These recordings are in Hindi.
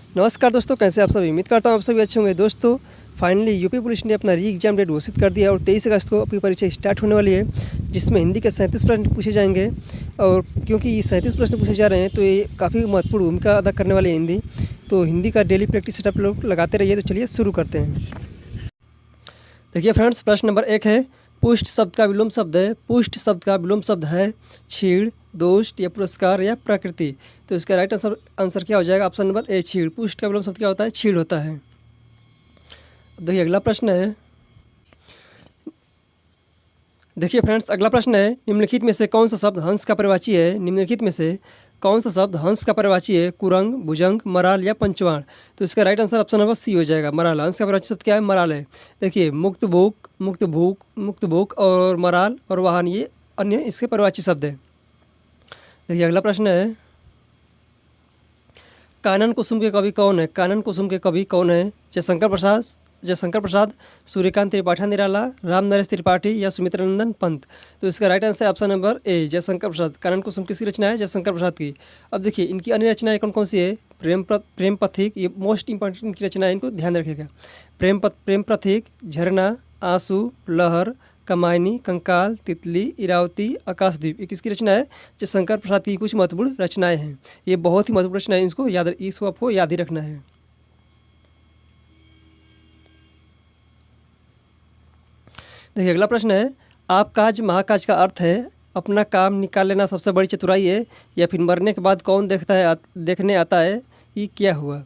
नमस्कार दोस्तों, कैसे आप सभी। उम्मीद करता हूँ आप सभी अच्छे होंगे। दोस्तों फाइनली यूपी पुलिस ने अपना री एग्जाम डेट घोषित कर दिया और 23 अगस्त को अपनी परीक्षा स्टार्ट होने वाली है, जिसमें हिंदी के 37 प्रश्न पूछे जाएंगे। और क्योंकि ये 37 प्रश्न पूछे जा रहे हैं तो ये काफ़ी महत्वपूर्ण भूमिका अदा करने वाली है हिंदी। तो हिंदी का डेली प्रैक्टिस सेटअप लोग लगाते रहिए। तो चलिए शुरू करते हैं। देखिए फ्रेंड्स, प्रश्न नंबर 1 है, पुष्ट शब्द का विलोम शब्द है। पुष्ट शब्द का विलोम शब्द है छीड़, दोष्ट या पुरस्कार या प्रकृति। तो इसका राइट आंसर क्या हो जाएगा? ऑप्शन नंबर ए, छीड़। पुष्ट का विलोम शब्द क्या होता है? छीड़ होता है। देखिए अगला प्रश्न है, देखिए फ्रेंड्स अगला प्रश्न है, निम्नलिखित में से कौन सा शब्द हंस का परिवाची है? निम्नलिखित में से कौन सा शब्द हंस का परिवाची है? कुरंग, भुजंग, मराल या पंचवाण। तो इसका right answer option number C हो जाएगा, मराल। हंस का परिवाची शब्द क्या है? मराल है। देखिए मुक्त भूख, मुक्त भूख, मुक्त भूख और मराल और वाहन, ये अन्य इसके परिवाची शब्द है। देखिए अगला प्रश्न है, कानन कुसुम के कवि कौन है? कानन कुसुम के कवि कौन है? जयशंकर प्रसाद, सूर्यकांत त्रिपाठी निराला, राम नरेश त्रिपाठी या सुमित्रा नंदन पंत। तो इसका राइट आंसर है ऑप्शन नंबर ए, जयशंकर प्रसाद। कानन कुसुम किसकी रचना है? जयशंकर प्रसाद की। अब देखिए इनकी अन्य रचनाएं कौन कौन सी है? प्रेम पथिक, ये मोस्ट इंपॉर्टेंट इनकी रचना है, इनको ध्यान रखिएगा। प्रेम पथिक, झरना, आंसू, लहर, कमायनी, कंकाल, तितली, इरावती, आकाशदीप, ये किसकी रचना है? जयशंकर प्रसाद की कुछ महत्वपूर्ण रचनाएं हैं। ये बहुत ही महत्वपूर्ण रचना है, इसको आपको याद ही रखना है। देखिए अगला प्रश्न है, आपकाज महाकाज का अर्थ है अपना काम निकाल लेना सबसे बड़ी चतुराई है, या फिर मरने के बाद कौन देखने आता है कि क्या हुआ।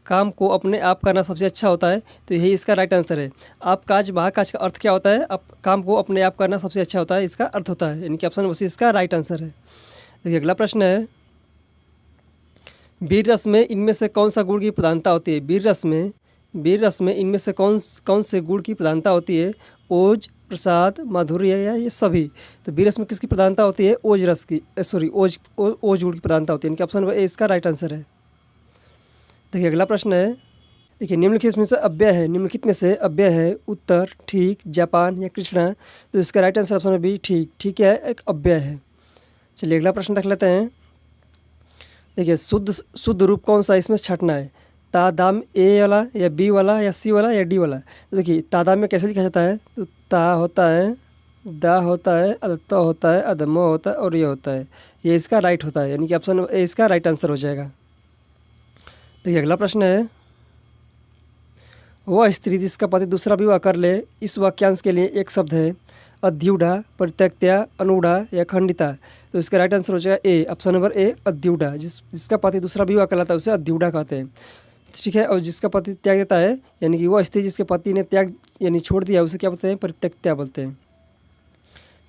काम को अपने आप करना सबसे अच्छा होता है, तो यही इसका राइट आंसर है। आपकाज महाकाज का अर्थ क्या होता है? काम को अपने आप करना सबसे अच्छा होता है, इसका अर्थ होता है, यानी कि ऑप्शन वैसे इसका राइट आंसर है। देखिए अगला प्रश्न है, वीर रस में इनमें से कौन सा गुण की प्रधानता होती है? वीर रस में इनमें से कौन से गुण की प्रधानता होती है? ओज, प्रसाद, माधुर्य या ये सभी। तो वीर रस में किसकी प्रधानता होती है? ओज रस की, ओज गुण की प्रधानता होती है, इनके ऑप्शन ए इसका राइट आंसर है। देखिए अगला प्रश्न है, देखिए निम्नलिखित में से अव्यय है उत्तर, ठीक, जापान या कृष्णा। तो इसका राइट आंसर ऑप्शन बी, ठीक है, एक अव्यय है। चलिए अगला प्रश्न देख लेते हैं। देखिए शुद्ध रूप कौन सा इसमें छँटना है? तादाम ए वाला या बी वाला या सी वाला या डी वाला। तो देखिए तादाम में कैसे लिखा जाता है? तो ता होता है, दा होता है, अदत्ता होता है, अदम होता है और ये होता है, ये इसका राइट होता है, यानी कि ऑप्शन ए इसका राइट आंसर हो जाएगा। देखिए अगला प्रश्न है, वह स्त्री जिसका पति दूसरा विवाह कर ले, इस वाक्यांश के लिए एक शब्द है अध्युढ़ा, परित्यक्त्या, अनुढ़ा या खंडिता। तो इसका राइट आंसर हो जाएगा ए, ऑप्शन नंबर ए, अध्युढ़ा। जिसका पति दूसरा विवाह कहलाता है उसे अध्युढ़ा कहते हैं, ठीक है। और जिसका पति त्याग देता है, यानी कि वह स्त्री जिसके पति ने त्याग यानी छोड़ दिया, उसे क्या बोलते हैं? परित्यक्त्या बोलते हैं।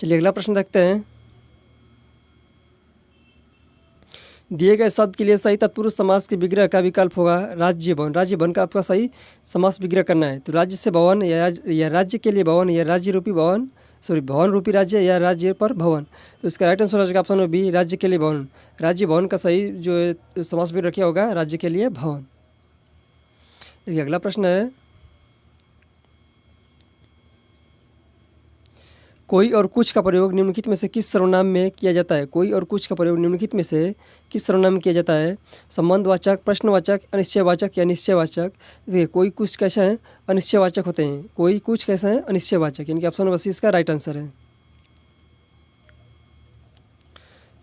चलिए अगला प्रश्न देखते हैं, दिए गए शब्द के लिए सही तत्पुरुष समास के विग्रह का विकल्प होगा राज्य भवन। राज्य भवन का आपका सही समास विग्रह करना है। तो राज्य से भवन या राज्य के लिए भवन या राज्य रूपी भवन, भवन रूपी राज्य या राज्य पर भवन। तो इसका राइट आंसर हो जाएगा ऑप्शन बी, राज्य के लिए भवन। राज्य भवन का सही जो समास विग्रह किया होगा राज्य के लिए भवन। देखिए अगला प्रश्न है, कोई और कुछ का प्रयोग निम्नलिखित में से किस सर्वनाम में किया जाता है? कोई और कुछ का प्रयोग निम्नलिखित में से किस सर्वनाम में किया जाता है? संबंधवाचक, प्रश्नवाचक, अनिश्चयवाचक या निश्चयवाचक। देखिए कोई कुछ कैसे हैं? अनिश्चयवाचक होते हैं। कोई कुछ कैसे हैं? अनिश्चयवाचक, यानी कि ऑप्शन नंबर सी इसका राइट आंसर है।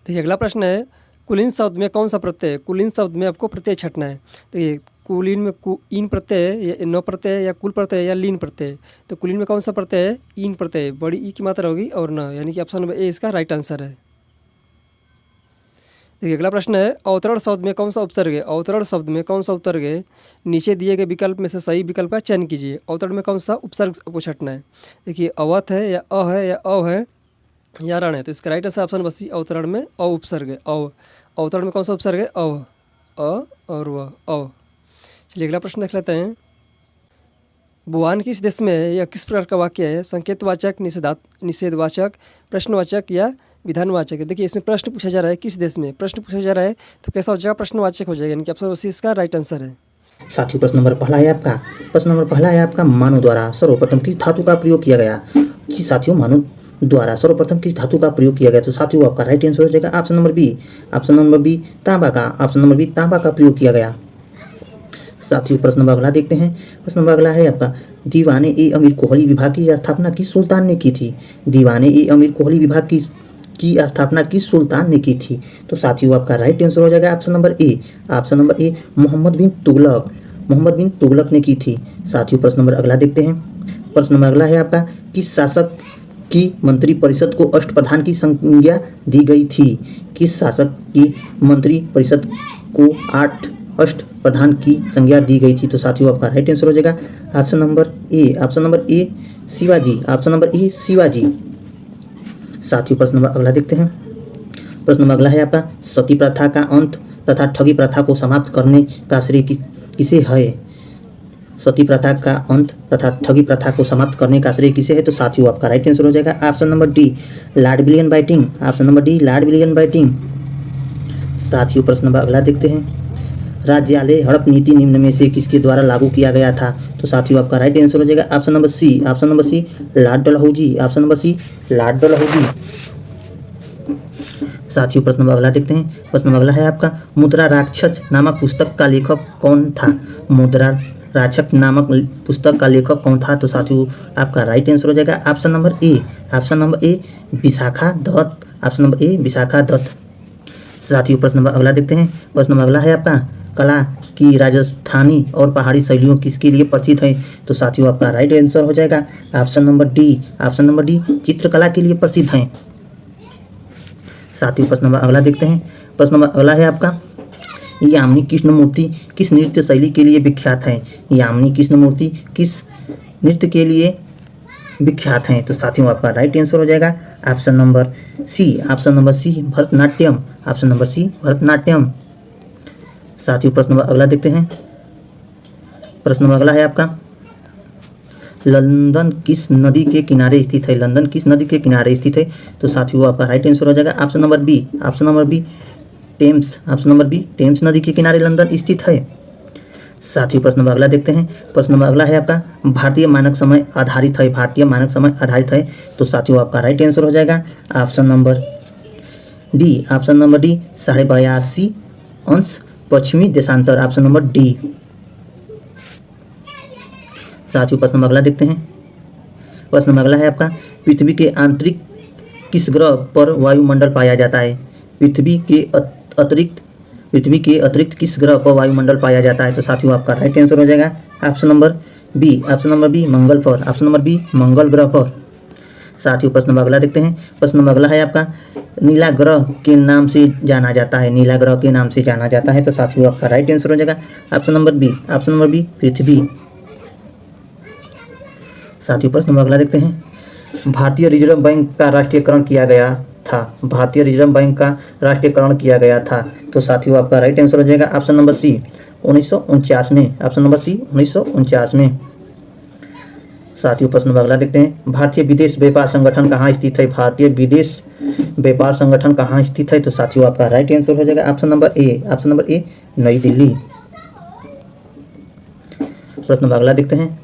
देखिए अगला प्रश्न है, कुलीन शब्द में कौन सा प्रत्यय है? कुलीन शब्द में आपको प्रत्यय छँटना है। देखिए कुलीन में इन प्रत्यय है या न प्रत्यय या कुल प्रत्यय या लीन प्रत्यय। तो कुलीन में कौन सा प्रत्यय है? इन प्रत्यय, बड़ी ई की मात्रा होगी और न, यानी कि ऑप्शन नंबर ए इसका राइट आंसर है। देखिए अगला प्रश्न है, अवतरण शब्द में कौन सा उपसर्ग है? अवतरण शब्द में कौन सा उपसर्ग है? नीचे दिए गए विकल्प में से सही विकल्प का चयन कीजिए। अवतरण में कौन सा उपसर्ग आपको छँटना है? देखिए अवत है या अ है या अव है या रण है। तो इसका राइट आंसर ऑप्शन बस अवतरण में अ उपसर्ग है, अव। अवतरण में कौन सा उपसर्ग है? अव, अ और वह, अव। चलिए अगला प्रश्न देख लेते हैं, भुवन किस देश में है? यह किस प्रकार का वाक्य है? संकेतवाचक, निषेधवाचक, प्रश्नवाचक या विधानवाचक है। देखिए इसमें प्रश्न पूछा जा रहा है, किस देश में प्रश्न पूछा जा रहा है, तो कैसा हो जाएगा? प्रश्नवाचक हो जाएगा, यानी कि ऑप्शन सी इसका राइट आंसर है। साथियों प्रश्न नंबर पहला है आपका मानव द्वारा सर्वप्रथम किस धातु का प्रयोग किया गया? जी साथियों, मानव द्वारा सर्वप्रथम किस धातु का प्रयोग किया गया? तो साथियों आपका राइट आंसर हो जाएगा ऑप्शन नंबर बी, तांबा का। ऑप्शन नंबर बी, तांबा का प्रयोग किया गया। साथियों प्रश्न नंबर अगला देखते हैं। प्रश्न नंबर अगला है आपका, दीवाने ए अमीर कोहली विभाग की स्थापना किस सुल्तान ने की थी? दीवाने ए अमीर कोहली विभाग की स्थापना किस सुल्तान ने की थी? तो साथियों आपका राइट आंसर हो जाएगा option number A. Option number A Muhammad bin Tughlaq ने की थी। साथियों प्रश्न नंबर अगला देखते हैं। प्रश्न नंबर अगला है आपका, किस शासक की मंत्री परिषद को अष्टप्रधान की संज्ञा दी गई थी? किस शासक की मंत्री परिषद को 8 अष्टप्रधान की संज्ञा दी गई थी? तो साथियों आपका राइट आंसर हो जाएगा option number A. Option number A Shivaji. Option number ए शिवाजी। साथियों प्रश्न नंबर अगला देखते हैं। प्रश्न नंबर अगला है आपका, सती प्रथा का अंत तथा ठगी प्रथा को समाप्त करने का श्रेय किसे है? सती प्रथा का अंत तथा ठगी प्रथा को समाप्त करने का श्रेय किसे है? तो साथियों आपका राइट आंसर हो जाएगा option number D Lord William Bentinck. Option number D Lord William Bentinck. साथियों प्रश्न नंबर अगला देखते हैं। राज्यालय हड़प नीति निम्न में से किसके द्वारा लागू किया गया था? तो साथियों आपका राइट आंसर हो जाएगा option number C. Option number C Lord Dalhousie. Option number C Lord Dalhousie. साथियों प्रश्न नंबर अगला देखते हैं। प्रश्न नंबर अगला है आपका, मुद्रा राक्षस नामक पुस्तक का लेखक कौन था? मुद्रा राक्षस नामक पुस्तक का लेखक कौन था? तो साथियों आपका राइट आंसर हो जाएगा option number A. Option number A Vishakha Datta. Option number A Vishakha Datta. साथियों प्रश्न नंबर अगला देखते हैं। प्रश्न नंबर अगला है आपका, कला की राजस्थानी और पहाड़ी शैलियों किसके लिए प्रसिद्ध है? तो साथियों आपका राइट आंसर हो जाएगा option number D. Option number D चित्रकला के लिए प्रसिद्ध है। साथियों प्रश्न नंबर अगला देखते हैं। प्रश्न नंबर अगला है आपका, यामिनी कृष्णमूर्ति किस नृत्य शैली के लिए विख्यात है? यामिनी कृष्णमूर्ति किस नृत्य के लिए विख्यात हैं? तो साथियों आपका राइट आंसर हो जाएगा option number C. Option number C Bharatanatyam. Option number C Bharatanatyam. साथियों प्रश्न नंबर अगला देखते हैं। प्रश्न नंबर अगला है आपका, लंदन किस नदी के किनारे स्थित है? लंदन किस नदी के किनारे स्थित है? तो साथियों आपका राइट आंसर हो जाएगा option number B. Option number B Thames. Option number B Thames नदी के किनारे लंदन स्थित है। साथियों प्रश्न नंबर अगला देखते हैं। प्रश्न नंबर अगला है आपका, भारतीय मानक समय आधारित है। भारतीय मानक समय आधारित है। तो साथियों आपका राइट आंसर हो जाएगा option number D. Option number D 82.5 अंश पश्चिमी देशांतर। Option number D. साथियों प्रश्न नंबर अगला देखते हैं। प्रश्न नंबर अगला है आपका, पृथ्वी के आंतरिक किस ग्रह पर वायुमंडल पाया जाता है? पृथ्वी के अतिरिक्त किस ग्रह पर वायुमंडल पाया जाता है? तो साथियों आपका राइट आंसर हो जाएगा option number B. Option number B मंगल पर। ऑप्शन नंबर बी मंगल ग्रह पर। साथियों प्रश्न नंबर अगला देखते हैं। प्रश्न नंबर अगला है आपका, नीला ग्रह के नाम से जाना जाता है। नीला ग्रह के नाम से जाना जाता है। तो साथियों आपका राइट आंसर हो जाएगा option number B. Option number B पृथ्वी। साथियों प्रश्न नंबर अगला देखते हैं। भारतीय रिजर्व बैंक का राष्ट्रीयकरण किया गया था। भारतीय रिजर्व बैंक का राष्ट्रीयकरण किया गया था। तो साथियों आपका राइट आंसर हो जाएगा ऑप्शन नंबर सी 1949 में। ऑप्शन नंबर सी 1949 में। साथियों प्रश्न नंबर अगला देखते हैं। भारतीय विदेश व्यापार संगठन कहाँ स्थित है? भारतीय विदेश व्यापार संगठन कहाँ स्थित है? तो साथियों आपका राइट आंसर हो जाएगा option number A. Option number ए नई दिल्ली। प्रश्न नंबर अगला देखते हैं।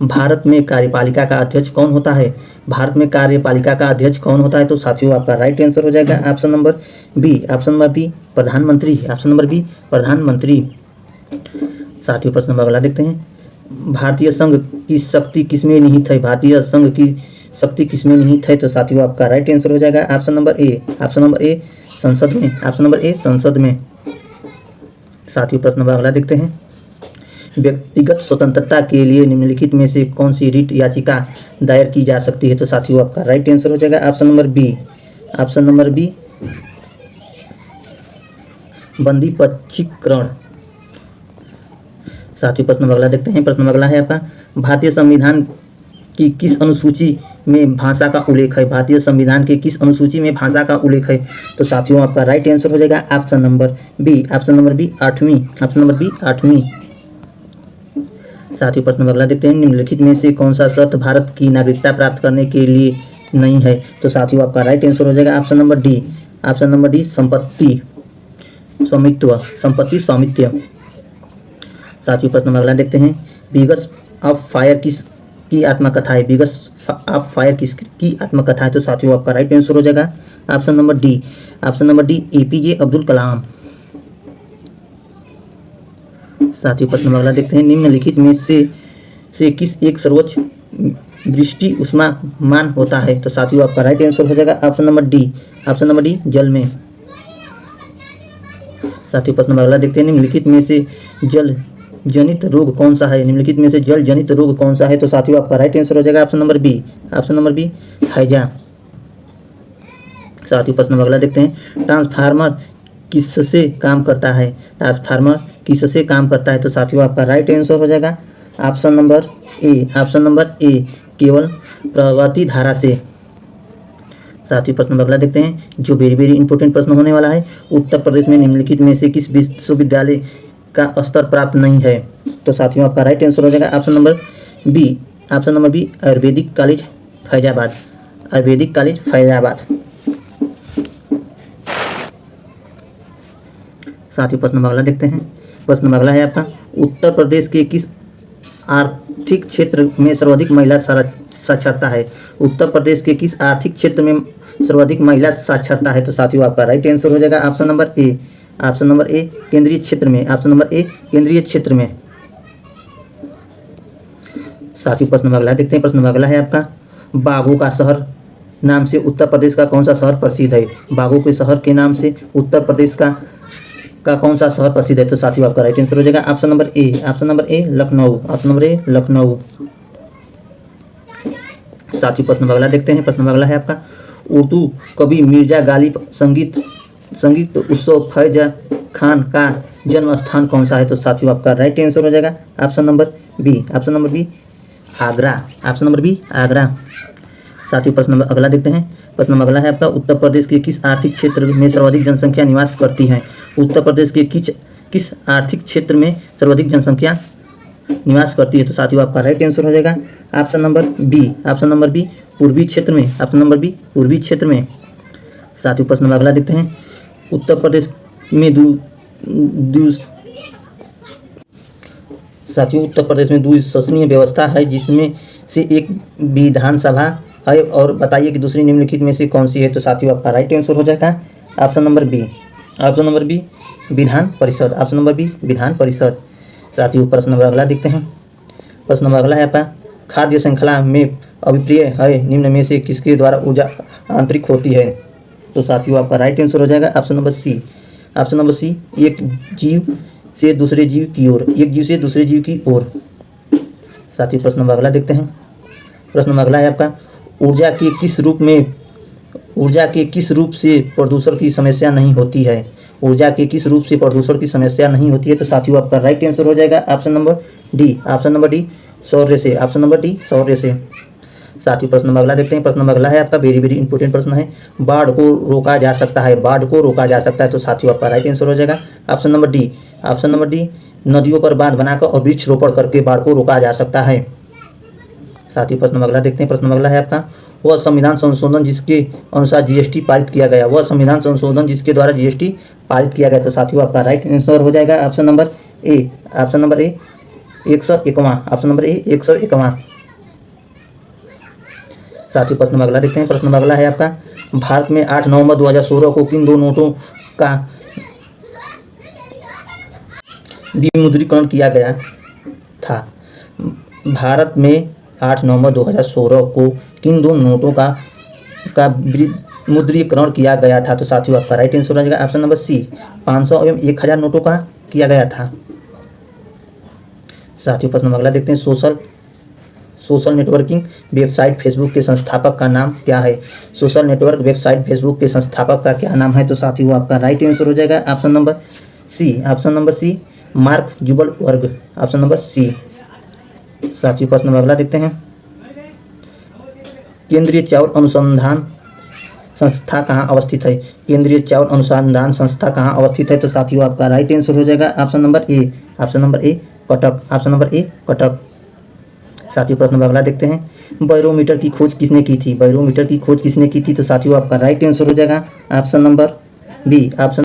भारत में कार्यपालिका का अध्यक्ष कौन होता है? भारत में कार्यपालिका का अध्यक्ष कौन होता है? तो साथियों आपका राइट आंसर हो जाएगा option number B. Option number B प्रधानमंत्री। ऑप्शन नंबर बी प्रधानमंत्री। साथियों प्रश्न नंबर अगला देखते हैं। भारतीय संघ की शक्ति किसमें निहित है? भारतीय संघ की शक्ति किसमें निहित है? तो साथियों आपका राइट आंसर हो जाएगा option number A. Option number ए संसद में। ऑप्शन नंबर ए संसद में। साथियों प्रश्न नंबर अगला देखते हैं। व्यक्तिगत स्वतंत्रता के लिए निम्नलिखित में से कौन सी रिट याचिका दायर की जा सकती है? तो साथियों आपका राइट आंसर हो जाएगा option number B. Option number B बंदी पक्षीकरण। साथियों प्रश्न नंबर अगला देखते हैं। प्रश्न नंबर अगला है आपका, भारतीय संविधान की किस अनुसूची में भाषा का उल्लेख है? भारतीय संविधान के किस अनुसूची में भाषा का उल्लेख है? तो साथियों आपका राइट आंसर हो जाएगा option number B. Option number B 8वीं। ऑप्शन नंबर बी 8वीं। साथियों प्रश्न नंबर अगला देखते हैं। निम्नलिखित में से कौन सा शर्त भारत की नागरिकता प्राप्त करने के लिए नहीं है? तो साथियों आपका राइट आंसर हो जाएगा option number D. Option number D संपत्ति स्वामित्व। संपत्ति स्वामित्व। साथियों प्रश्न नंबर अगला देखते हैं। बिगस ऑफ फायर किसकी आत्मकथा है? बिगस ऑफ फायर किसकी आत्मकथा है? तो साथियों आपका राइट आंसर हो जाएगा option number D. Option number D APJ Abdul Kalam. साथियों प्रश्न नंबर अगला देखते हैं, निम्नलिखित में से किस एक सर्वोच्च वृष्टि ऊष्मामान होता है? तो साथियों आपका राइट आंसर हो जाएगा option number D. Option number D जल में। साथियों प्रश्न नंबर अगला देखते हैं, निम्नलिखित में से जल जनित रोग कौन सा है? निम्नलिखित में से जल जनित रोग कौन सा है? तो साथियों आपका राइट आंसर हो जाएगा option number B. Option number B हैजा। साथियों प्रश्न नंबर अगला देखते हैं, ट्रांसफार्मर किससे काम करता है? ट्रांसफार्मर किससे काम करता है? तो साथियों आपका राइट आंसर हो जाएगा option number A. Option number ए केवल प्रवर्ती धारा से। साथियों प्रश्न नंबर अगला देखते हैं, जो वेरी वेरी इंपॉर्टेंट प्रश्न होने वाला है, उत्तर प्रदेश में निम्नलिखित में से किस विश्वविद्यालय का स्तर प्राप्त नहीं है? तो साथियों आपका राइट आंसर हो जाएगा option number B. Option number B Ayurvedic college Faizabad. Ayurvedic college Faizabad. साथियों प्रश्न नंबर अगला देखते हैं, प्रश्न नंबर अगला है आपका, उत्तर प्रदेश के किस आर्थिक क्षेत्र में सर्वाधिक महिला साक्षरता है? उत्तर प्रदेश के किस आर्थिक क्षेत्र में सर्वाधिक महिला साक्षरता है? तो साथियों आपका राइट आंसर हो जाएगा option number A. Option number ए केंद्रीय क्षेत्र में। ऑप्शन नंबर ए केंद्रीय क्षेत्र में। साथियों प्रश्न नंबर अगला देखते हैं, प्रश्न नंबर अगला है आपका, बाघों का शहर नाम से उत्तर प्रदेश का कौन सा शहर प्रसिद्ध है? बाघों के शहर के नाम से उत्तर प्रदेश का कौन सा शहर प्रसिद्ध है? तो साथियों आपका राइट आंसर हो जाएगा option number A. Option number A Lucknow. Option number ए लखनऊ। साथियों प्रश्न नंबर अगला देखते हैं, प्रश्न नंबर अगला है आपका, उर्दू कवि मिर्जा गालिब संगीत उत्सव फैज खान का जन्म स्थान कौन सा है? तो साथियों आपका राइट आंसर हो जाएगा option number B. Option number B Agra. Option number B Agra. साथियों प्रश्न नंबर अगला देखते हैं, प्रश्न नंबर अगला है आपका, उत्तर प्रदेश के किस आर्थिक क्षेत्र में सर्वाधिक जनसंख्या निवास करती है? उत्तर प्रदेश के किस आर्थिक क्षेत्र में सर्वाधिक जनसंख्या निवास करती है? तो साथियों आपका राइट आंसर हो जाएगा option number B. Option number B पूर्वी क्षेत्र में। ऑप्शन नंबर बी पूर्वी क्षेत्र में। साथियों प्रश्न नंबर अगला देखते हैं, उत्तर प्रदेश में उत्तर प्रदेश में द्विशासनीय व्यवस्था है, जिसमें से एक विधानसभा है, और बताइए कि दूसरी निम्नलिखित में से कौन सी है? तो साथियों आपका राइट आंसर हो जाएगा option number B. Option number B विधान परिषद। ऑप्शन नंबर बी विधान परिषद। साथियों प्रश्न नंबर अगला देखते हैं, प्रश्न नंबर अगला है आपका, खाद्य श्रृंखला में अभिप्रिय है निम्न में से किसके द्वारा ऊर्जा आंतरिक होती है? तो साथियों आपका राइट आंसर हो जाएगा option number C. Option number C एक जीव से दूसरे जीव की ओर। एक जीव से दूसरे जीव की ओर। साथियों प्रश्न नंबर अगला देखते हैं, प्रश्न नंबर अगला है आपका, ऊर्जा के किस रूप से प्रदूषण की समस्या नहीं होती है? ऊर्जा के किस रूप से प्रदूषण की समस्या नहीं होती है? तो साथियों आपका राइट आंसर हो जाएगा option number D. Option number D सौर्य से। ऑप्शन नंबर डी सौर्य से। साथियों प्रश्न नंबर अगला देखते हैं, प्रश्न नंबर अगला है आपका, वेरी वेरी इंपॉर्टेंट प्रश्न है, बाढ़ को रोका जा सकता है? बाढ़ को रोका जा सकता है? तो साथियों आपका राइट आंसर हो जाएगा option number D. Option number D नदियों पर बांध बनाकर और वृक्ष रोपण करके बाढ़ को रोका जा सकता है। साथियों प्रश्न नंबर अगला देखते हैं, प्रश्न नंबर अगला है आपका, वह संविधान संशोधन जिसके अनुसार जीएसटी पारित किया गया। वह संविधान संशोधन जिसके द्वारा जीएसटी पारित किया गया। तो साथियों आपका राइट आंसर हो जाएगा option number A. Option number A 151। Option number ए 151। साथियों प्रश्न नंबर अगला देखते हैं, प्रश्न नंबर अगला है आपका, भारत में 8 नवंबर 2016 को किन दो नोटों का विमुद्रीकरण किया गया था? भारत में 8 नवंबर 2016 को किन दो नोटों का विमुद्रीकरण किया गया था? तो साथियों आपका राइट आंसर हो जाएगा ऑप्शन नंबर सी 500 एवं 1000 नोटों का किया गया था। साथियों प्रश्न नंबर अगला देखते हैं, सोशल नेटवर्किंग वेबसाइट फेसबुक के संस्थापक का नाम क्या है? सोशल नेटवर्क वेबसाइट फेसबुक के संस्थापक का क्या नाम है? तो साथियों आपका राइट आंसर हो जाएगा option number C. Option number C Mark Zuckerberg. Option number C. साथियों प्रश्न नंबर अगला देखते हैं, केंद्रीय चावल अनुसंधान संस्था कहाँ अवस्थित है? केंद्रीय चावल अनुसंधान संस्था कहाँ अवस्थित है? तो साथियों आपका राइट आंसर हो जाएगा option number A. Option number A Cuttack. Option number ए कटक। साथियों प्रश्न नंबर अगला देखते हैं, बैरोमीटर की खोज किसने की थी? बैरोमीटर की खोज किसने की थी? तो साथियों आपका राइट आंसर हो जाएगा ऑप्शन नंबर बी। ऑप्शन